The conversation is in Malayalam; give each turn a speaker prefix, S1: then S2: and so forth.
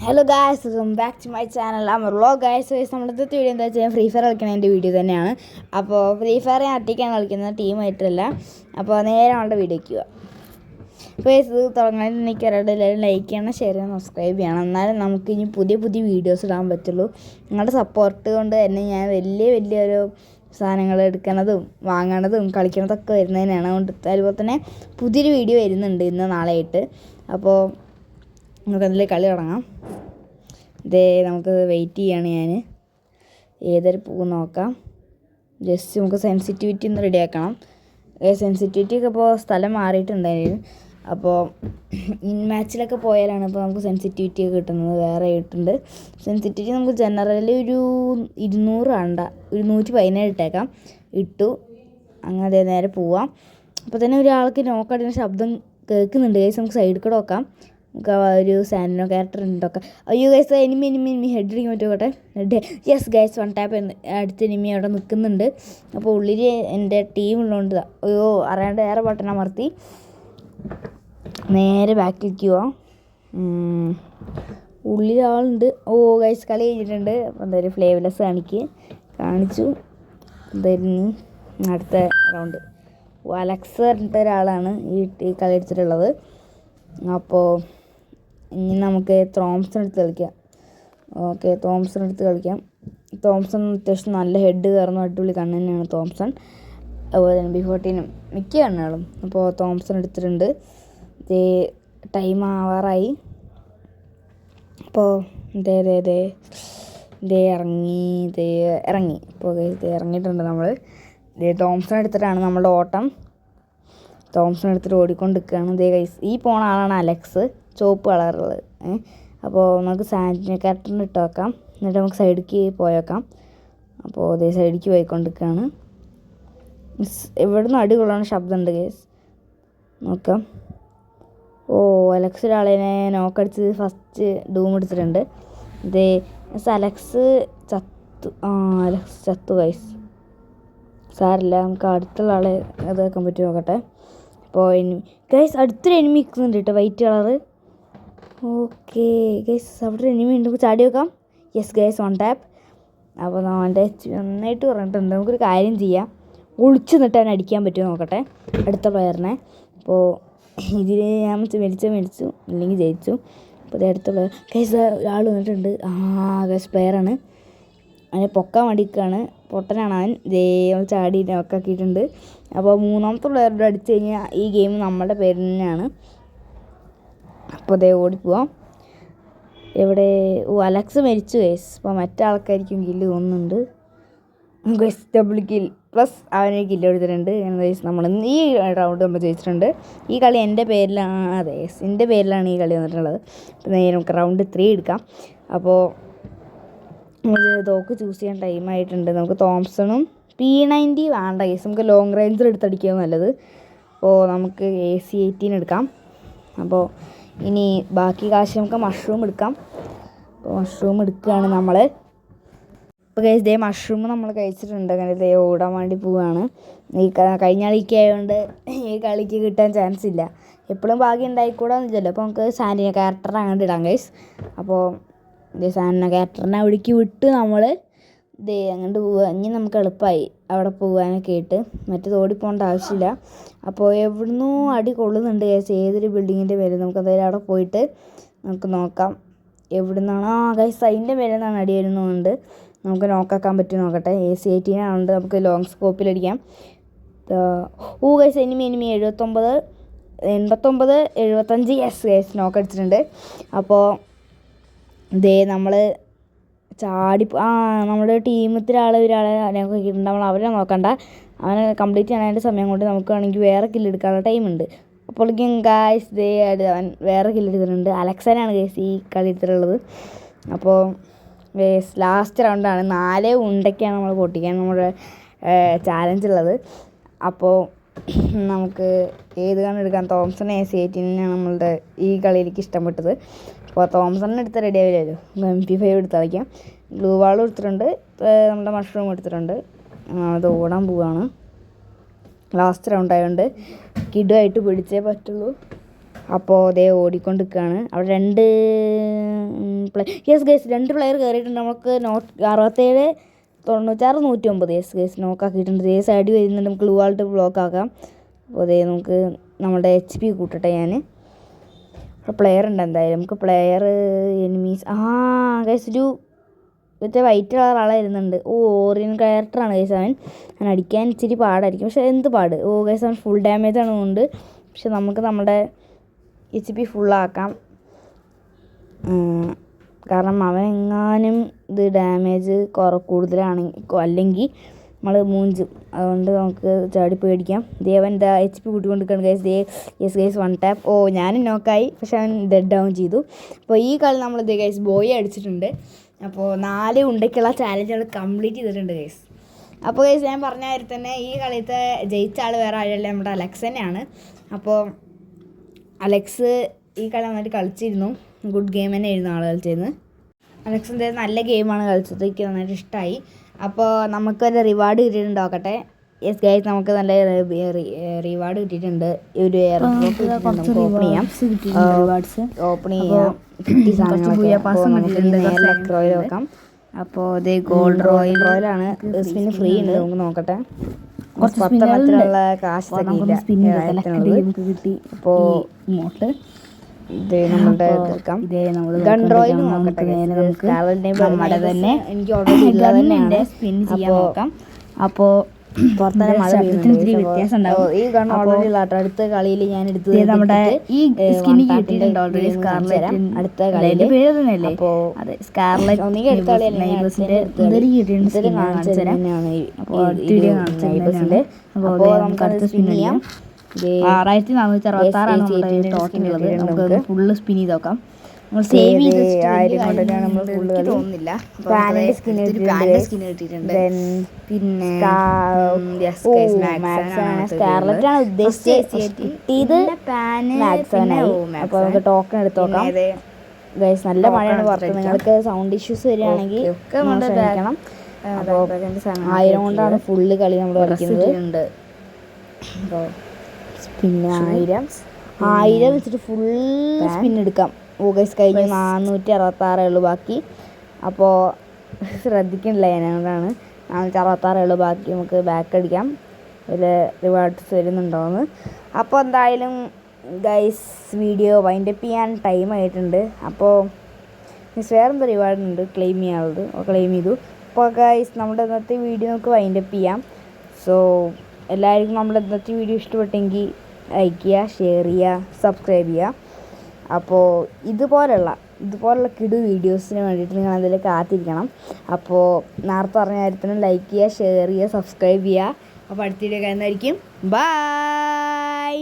S1: Hello guys, welcome back to my channel. Vlog guys. നമ്മുടെ ഇന്നത്തെ വീഡിയോ എന്താ വെച്ചാൽ ഫ്രീ ഫയർ കളിക്കണതിൻ്റെ വീഡിയോ തന്നെയാണ്. അപ്പോൾ ഫ്രീ ഫയർ ഞാൻ ഒറ്റയ്ക്കാണ് കളിക്കുന്നത്, ടീമായിട്ടല്ല. അപ്പോൾ നേരെ നമ്മുടെ വീഡിയോയ്ക്ക് പോവാം. അപ്പോൾ ഇത് തുടങ്ങാൻ എനിക്ക് എല്ലാവരും ലൈക്ക് ചെയ്യണം, ഷെയർ ചെയ്യണം, സബ്സ്ക്രൈബ് ചെയ്യണം. എന്നാലും നമുക്ക് ഇനി പുതിയ വീഡിയോസ് ഇടാൻ പറ്റുള്ളൂ. നിങ്ങളുടെ സപ്പോർട്ട് കൊണ്ട് തന്നെ ഞാൻ വലിയൊരു സാധനങ്ങൾ എടുക്കണതും വാങ്ങണതും കളിക്കണതൊക്കെ വരുന്നതിനാണ്. അതുപോലെ തന്നെ പുതിയൊരു വീഡിയോ വരുന്നുണ്ട് ഇന്ന് നാളെയായിട്ട്. അപ്പോൾ നമുക്കതിൽ കളി തുടങ്ങാം. നമുക്ക് വെയിറ്റ് ചെയ്യാണ്. ഞാൻ ഏതൊരു പൂ നോക്കാം. ജസ്റ്റ് നമുക്ക് സെൻസിറ്റിവിറ്റി ഒന്ന് റെഡിയാക്കണം. സെൻസിറ്റിവിറ്റി ഒക്കെ ഇപ്പോൾ സ്ഥലം മാറിയിട്ടുണ്ടായിരുന്നു. അപ്പോൾ ഇൻ മാച്ചിലൊക്കെ പോയാലാണ് ഇപ്പോൾ നമുക്ക് സെൻസിറ്റിവിറ്റി ഒക്കെ കിട്ടുന്നത്. വേറെ ആയിട്ടുണ്ട് സെൻസിറ്റിവിറ്റി. നമുക്ക് ജനറലി ഒരു 200 വേണ്ട, ഒരു 117 ഇട്ടേക്കാം. ഇട്ടു. അങ്ങനെ നേരെ പോവാം. അപ്പോൾ തന്നെ ഒരാൾക്ക് നോക്കടിക്കുന്ന ശബ്ദം കേൾക്കുന്നുണ്ട് ഗൈസ്. നമുക്ക് സൈഡിൽ കൂടെ നോക്കാം. നമുക്ക് ഒരു സാൻഡിനോ ക്യാരക്ടർ ഉണ്ടൊക്കെ. അയ്യോ ഗൈസ്, എനിമി ഹെഡ് അടിക്കാൻ പറ്റുമോട്ടെ. Head yes guys, 1 tap. അടുത്ത എനിമി അവിടെ നിൽക്കുന്നുണ്ട്. അപ്പോൾ ഉള്ളിൽ എൻ്റെ ടീം ഉള്ളതുകൊണ്ട് അയ്യോ അറിയാണ്ട് വേറെ ബട്ടൺ അമർത്തി നേരെ ബാക്കിലേക്ക് പോവാം. ഉള്ളിൽ ആളുണ്ട്. ഓ ഗൈസ്, കളി കഴിഞ്ഞിട്ടുണ്ട്. അപ്പോൾ എന്തായാലും ഫ്ലേവ്ലെസ് കാണിച്ചു. എന്തായാലും അടുത്ത റൗണ്ട് അലക്സ് പറഞ്ഞിട്ട് ഒരാളാണ് ഈ കളി അടിച്ചിട്ടുള്ളത്. അപ്പോൾ ഇനി നമുക്ക് തോംസൺ എടുത്ത് കളിക്കാം. ഓക്കെ, തോംസൺ എടുത്ത് കളിക്കാം. തോംസൺ അത്യാവശ്യം നല്ല ഹെഡ് കയറുന്ന അടിപൊളി കണ്ണ് തന്നെയാണ് തോംസൺ. അതുപോലെ തന്നെ M14 മിക്ക കണ്ണുകളും. അപ്പോൾ തോംസൺ എടുത്തിട്ടുണ്ട്. ടൈം ആവാറായി. അപ്പോൾ ഇറങ്ങി. ഇപ്പോൾ ഇറങ്ങിയിട്ടുണ്ട് നമ്മൾ. തോംസൺ എടുത്തിട്ടാണ് നമ്മളുടെ ഓട്ടം. തോംസൺ എടുത്തിട്ട് ഓടിക്കൊണ്ടിരിക്കുകയാണ്. ഗൈസ്, ഈ പോണ ആളാണ് അലക്സ്, ചുവപ്പ് കളറുള്ളത്. അപ്പോൾ നമുക്ക് സാൻഡിനോ ക്യാരക്ടറിന് ഇട്ട് വെക്കാം. എന്നിട്ട് നമുക്ക് സൈഡിലേക്ക് പോയേക്കാം. അപ്പോൾ സൈഡിലേക്ക് പോയിക്കൊണ്ടിരിക്കുകയാണ്. ഇവിടുന്ന് അടികൊള്ളാണ് ശബ്ദമുണ്ട് ഗൈസ്. നോക്കാം. ഓ, അലക്സ് ഒരാളിനെ നോക്കടിച്ച് ഫസ്റ്റ് ഡൂം എടുത്തിട്ടുണ്ട്. അലക്സ് ചത്തു ഗൈസ്. സാരില്ല, നമുക്ക് അടുത്തുള്ള ആളെ ഇതാക്കാൻ പറ്റുമോ നോക്കട്ടെ. അപ്പോൾ ഗൈസ് അടുത്തൊരു എനിമി നിൽക്കുന്നുണ്ട് കേട്ടോ, വൈറ്റ് കളറ്. ഓക്കെ ഗൈസ്, അവിടെ ഒരു എനിമി ഉണ്ട്. നമുക്ക് ചാടി വെക്കാം. Yes guys, 1 tap. അപ്പോൾ അവൻ്റെ നന്നായിട്ട് പറഞ്ഞിട്ടുണ്ട്. നമുക്കൊരു കാര്യം ചെയ്യാം, ഒളിച്ചു നിന്നിട്ട് അവനെ അടിക്കാൻ പറ്റുമോ നോക്കട്ടെ, അടുത്ത പ്ലെയറിനെ. അപ്പോൾ ഇതിൽ ഞാൻ മരിച്ചു, ഇല്ലെങ്കിൽ ജയിച്ചു. അപ്പോൾ ഇത് അടുത്ത പ്ലെയർ ഗൈസ്, ഒരാൾ വന്നിട്ടുണ്ട്. ഗൈസ് പ്ലെയറാണ്. അവനെ പൊക്കാൻ വേണ്ടിയിരിക്കുകയാണ്. പൊട്ടനാണ് അവൻ. ചാടി നോക്കാക്കിയിട്ടുണ്ട്. അപ്പോൾ മൂന്നാമത്തെ പ്ലെയറുടെ അടിച്ചു കഴിഞ്ഞാൽ ഈ ഗെയിം നമ്മുടെ പേരിൽ തന്നെയാണ്. അപ്പോൾ ഓടിപ്പോവാം. എവിടെ? അലക്സ് മരിച്ചു ഗൈസ്. അപ്പോൾ മറ്റേ ആൾക്കാർക്കും കില്ല് തോന്നുന്നുണ്ട്. ഗൈസ് ഡബിൾ കിൽ പ്ലസ് അവന് കില്ല് എടുത്തിട്ടുണ്ട്. ഗൈസ് നമ്മൾ ഈ റൗണ്ട് നമ്മൾ ജയിച്ചിട്ടുണ്ട്. ഈ കളി എൻ്റെ പേരിലാണ്. അതെ ഗൈസ്, എൻ്റെ പേരിലാണ് ഈ കളി വന്നിട്ടുള്ളത്. അപ്പോൾ നേരെ നമുക്ക് റൗണ്ട് 3 എടുക്കാം. അപ്പോൾ തോക്ക് ചൂസ് ചെയ്യാൻ ടൈമായിട്ടുണ്ട്. നമുക്ക് തോംസണും P90 വേണ്ട ഗൈസ്, നമുക്ക് ലോങ് റേഞ്ചർ എടുത്തടിക്കുക നല്ലത്. അപ്പോൾ നമുക്ക് AC-18 എടുക്കാം. അപ്പോൾ ഇനി ബാക്കി കാശ് നമുക്ക് മഷ്റൂം എടുക്കാം. അപ്പോൾ മഷ്റൂം എടുക്കുകയാണ് നമ്മൾ. ഇപ്പോൾ ഗൈസ് മഷ്റൂം നമ്മൾ കഴിച്ചിട്ടുണ്ട്. അങ്ങനെ ഓടാൻ വേണ്ടി പോവുകയാണ്. ഈ കഴിഞ്ഞ കളിക്ക് ആയതുകൊണ്ട് ഈ കളിക്ക് കിട്ടാൻ ചാൻസ് ഇല്ല. എപ്പോഴും ഭാഗ്യം ഉണ്ടായിക്കൂടാന്നില്ലല്ലോ. അപ്പോൾ നമുക്ക് സാൻഡിനോ ക്യാരക്ടർ അങ്ങോട്ട് ഇടാം ഗൈസ്. അപ്പോൾ സാൻഡിനോ ക്യാരക്ടറിനെ അവിടേക്ക് വിട്ട് നമ്മൾ അങ്ങോട്ട് പോവുക. ഇനി നമുക്ക് എളുപ്പമായി അവിടെ പോകാനൊക്കെ ആയിട്ട്. മറ്റേത് ഓടിപ്പോകേണ്ട ആവശ്യമില്ല. അപ്പോൾ എവിടുന്നോ അടി കൊള്ളുന്നുണ്ട് ഗൈസ്, ഏതൊരു ബിൽഡിങ്ങിൻ്റെ പേര്. നമുക്ക് എന്തായാലും അവിടെ പോയിട്ട് നമുക്ക് നോക്കാം എവിടുന്നാണ്. ഗൈസ് അതിൻ്റെ പേരിൽ നിന്നാണ് അടി വരുന്നതുകൊണ്ട് നമുക്ക് നോക്കാക്കാൻ പറ്റും നോക്കട്ടെ. AC-18 ആയതുകൊണ്ട് നമുക്ക് ലോങ് സ്കോപ്പിലടിക്കാം. Guys enemy 79, 89, 75. യെസ് ഗൈസ്, നോക്കടിച്ചിട്ടുണ്ട്. അപ്പോൾ നമ്മൾ ചാടി നമ്മുടെ ടീമത്തിൽ ഒരാളെ നോക്കിയിട്ടുണ്ട്. നമ്മൾ അവരെ നോക്കണ്ട, അവനെ കംപ്ലീറ്റ് ചെയ്യാനായിട്ട് സമയം കൊണ്ട് നമുക്ക് വേണമെങ്കിൽ വേറെ കില്ലെടുക്കാനുള്ള ടൈമുണ്ട്. അപ്പോഴേക്കും ഗായ്സ് അവൻ വേറെ കില്ലെടുത്തിട്ടുണ്ട്. അലക്സാനാണ് ഗൈസ് ഈ കളി എടുത്തിട്ടുള്ളത്. അപ്പോൾ ലാസ്റ്റ് റൗണ്ടാണ്. 4 ഉണ്ടൊക്കെയാണ് നമ്മൾ പൊട്ടിക്കാൻ നമ്മുടെ ചാലഞ്ച് ഉള്ളത്. അപ്പോൾ നമുക്ക് ഏത് ഗൺ എടുക്കാം? തോംസൺ AC-18 നമ്മളുടെ ഈ കളിയിലേക്ക് ഇഷ്ടപ്പെട്ടത്. അപ്പോൾ തോംസൺ എടുത്ത് റെഡി ആവില്ലല്ലോ, MP5 എടുത്ത് കളിക്കാം. ഗ്ലൂ വാളും എടുത്തിട്ടുണ്ട്, നമ്മുടെ മഷ്റൂം എടുത്തിട്ടുണ്ട്. അത് ഓടാൻ പോവുകയാണ്. ലാസ്റ്റ് റൗണ്ട് ആയതുകൊണ്ട് കിഡുമായിട്ട് പിടിച്ചേ പറ്റുള്ളൂ. അപ്പോൾ ഓടിക്കൊണ്ടിരിക്കുകയാണ്. അവിടെ 2 യെസ് ഗൈസ് 2 പ്ലെയർ കയറിയിട്ടുണ്ട്. നമുക്ക് 67 96 109 യെസ് ഗൈസ് നോക്കാക്കിയിട്ടുണ്ട്. ഇതേ സൈഡിൽ വരുന്നുണ്ട്. നമുക്ക് ഗ്ലൂ വാൾട്ട് ബ്ലോക്ക് ആക്കാം. അപ്പോൾ അതേ നമുക്ക് നമ്മുടെ HP കൂട്ടട്ടെ. ഞാൻ പ്ലെയർ ഉണ്ട് എന്തായാലും. നമുക്ക് പ്ലെയർ എനിമീസ് ഗൈസ് ഒരു മറ്റേ വൈറ്റ് കളർ ആളെ വരുന്നുണ്ട്. ഓറിയൻ ക്യാരക്ടറാണ് ഗൈസ് അവൻ. അവൻ അടിക്കാൻ ഇച്ചിരി പാടായിരിക്കും. പക്ഷേ എന്ത് പാട്. ഗൈസ് അവൻ ഫുൾ ഡാമേജ് ആണ് കൊണ്ട്. പക്ഷെ നമുക്ക് നമ്മുടെ HP ഫുള്ളാക്കാം. കാരണം അവൻ എങ്ങാനും ഇത് ഡാമേജ് കൂടുതലാണെങ്കിൽ അല്ലെങ്കിൽ നമ്മൾ മൂഞ്ചും. അതുകൊണ്ട് നമുക്ക് ചാടി പേടിക്കാം. ദേവൻ എന്താ HP കൂട്ടിക്കൊണ്ടിരിക്കുകയാണ് ഗൈസ്. Yes guys 1 tap. ഞാനും നോക്കായി. പക്ഷെ അവൻ ഡെഡ് ഡൗൺ ചെയ്തു. അപ്പോൾ ഈ കളി നമ്മൾ ഗൈസ് ബോയെ അടിച്ചിട്ടുണ്ട്. അപ്പോൾ 4 ഉണ്ടയ്ക്കുള്ള ചാലഞ്ച് നമ്മൾ കംപ്ലീറ്റ് ചെയ്തിട്ടുണ്ട് ഗൈസ്. അപ്പോൾ ഗൈസ് ഞാൻ പറഞ്ഞ കാര്യം തന്നെ ഈ കളിയത്തെ ജയിച്ച ആൾ വേറെ ആളല്ല, നമ്മുടെ അലക്സ് തന്നെയാണ്. അപ്പോൾ അലക്സ് ഈ കളി നന്നായിട്ട് കളിച്ചിരുന്നു. ഗുഡ് ഗെയിം തന്നെ ആയിരുന്നു ആൾ കളിച്ചിരുന്നു. അലക്സിൻ്റെ നല്ല ഗെയിമാണ് കളിച്ചത്. എനിക്ക് നന്നായിട്ട് ഇഷ്ടമായി. അപ്പോൾ നമുക്കൊരു റിവാർഡ് കിട്ടിയിട്ടുണ്ട്. നോക്കട്ടെ. യെസ് ഗൈസ് നമുക്ക് നല്ല റിവാർഡ് കിട്ടിയിട്ടുണ്ട്. ഒരു ഓപ്പൺ ചെയ്യാം. റോയിൽ വെക്കാം. അപ്പോൾ ഇത് ഗോൾഡ് റോയിലാണ്. സ്പിന് ഫ്രീ ഉണ്ട്. നമുക്ക് നോക്കട്ടെ. 10 കാശൊക്കെ കിട്ടി. അപ്പോൾ ഇത് നമ്മുടെ ഗൺ റോയിൽ നോക്കട്ടെ. നമ്മുടെ തന്നെ എനിക്ക് ഓൾറെഡി സ്പിൻ ചെയ്യാൻ നോക്കാം. അപ്പോൾ പുറത്തന്നെ മഴ വ്യത്യാസം ഉണ്ടാവും. ഈ ഗൺ ഓൾറെഡി അടുത്ത കളിയിൽ ഞാൻ എടുത്തത് നമ്മുടെ ഈ സ്കിന്ന് കിട്ടിയിട്ടുണ്ട് ഓൾറെഡി. സ്കാർലെറ്റ് അടുത്ത കളിയിൽ അപ്പോൾ അതെ സ്കാർലെറ്റ് ഒന്നിಗೆ അടുത്ത കളിയല്ലേ അപ്പോൾ നമുക്ക് അടുത്ത സ്പിൻ ചെയ്യാം. 6466 ടോട്ടൽ ഉള്ളത്. നമുക്ക് ഫുള്ള് സ്പിൻ ചെയ്ത് നോക്കാം. നമ്മൾ സേവ് ചെയ്ത് നമ്മൾ ഫുള്ള് തോന്നുന്നില്ല. പിന്നെ സ്കാർലെറ്റ് ആണ് ഉദ്ദേശിച്ചത്. അപ്പോൾ നമുക്ക് ടോക്കൺ എടുത്ത് നോക്കാം ഗൈസ്. നല്ല മഴയാണ് പുറത്ത്. നിങ്ങൾക്ക് സൗണ്ട് ഇഷ്യൂസ് വരികയാണെങ്കിൽ ക്ഷമിക്കണം. അപ്പോൾ 1000 കൊണ്ടാണ് ഫുള്ള് കളി നമ്മൾ കളിക്കുന്നത്. അപ്പോൾ പിന്നെ 1000 വെച്ചിട്ട് ഫുൾ സ്പിൻ എടുക്കാം. ഗൈസ് കഴിഞ്ഞ് 466 ഉള്ളൂ ബാക്കി. അപ്പോൾ ശ്രദ്ധിക്കണില്ല ഞാനതാണ് 466 ഉള്ളൂ ബാക്കി. നമുക്ക് ബാക്ക് അടിക്കാം. അതിൽ റിവാർഡ്സ് വരുന്നുണ്ടോയെന്ന്. അപ്പോൾ എന്തായാലും ഗൈസ് വീഡിയോ വൈൻഡപ്പ് ചെയ്യാൻ ടൈം ആയിട്ടുണ്ട്. അപ്പോൾ വേറെന്താ റിവാർഡുണ്ട് ക്ലെയിം ചെയ്യാനുള്ളത്. ക്ലെയിം ചെയ്തു. അപ്പോൾ ഗൈസ് നമ്മുടെ ഇന്നത്തെ വീഡിയോ നമുക്ക് വൈൻഡപ്പ് ചെയ്യാം. സോ എല്ലാവർക്കും നമ്മുടെ ഇന്നത്തെ വീഡിയോ ഇഷ്ടപ്പെട്ടെങ്കിൽ ലൈക്ക് ചെയ്യുക, ഷെയർ ചെയ്യുക, സബ്സ്ക്രൈബ് ചെയ്യുക. അപ്പോൾ ഇതുപോലുള്ള കിടു വീഡിയോസിന് വേണ്ടിയിട്ട് നിങ്ങൾ അതിൽ കാത്തിരിക്കണം. അപ്പോൾ നേരത്തെ പറഞ്ഞ കാര്യത്തിന് ലൈക്ക് ചെയ്യുക, ഷെയർ ചെയ്യുക, സബ്സ്ക്രൈബ് ചെയ്യുക. അപ്പോൾ അടുത്ത വീഡിയോ കാണുന്നതായിരിക്കും. ബൈ.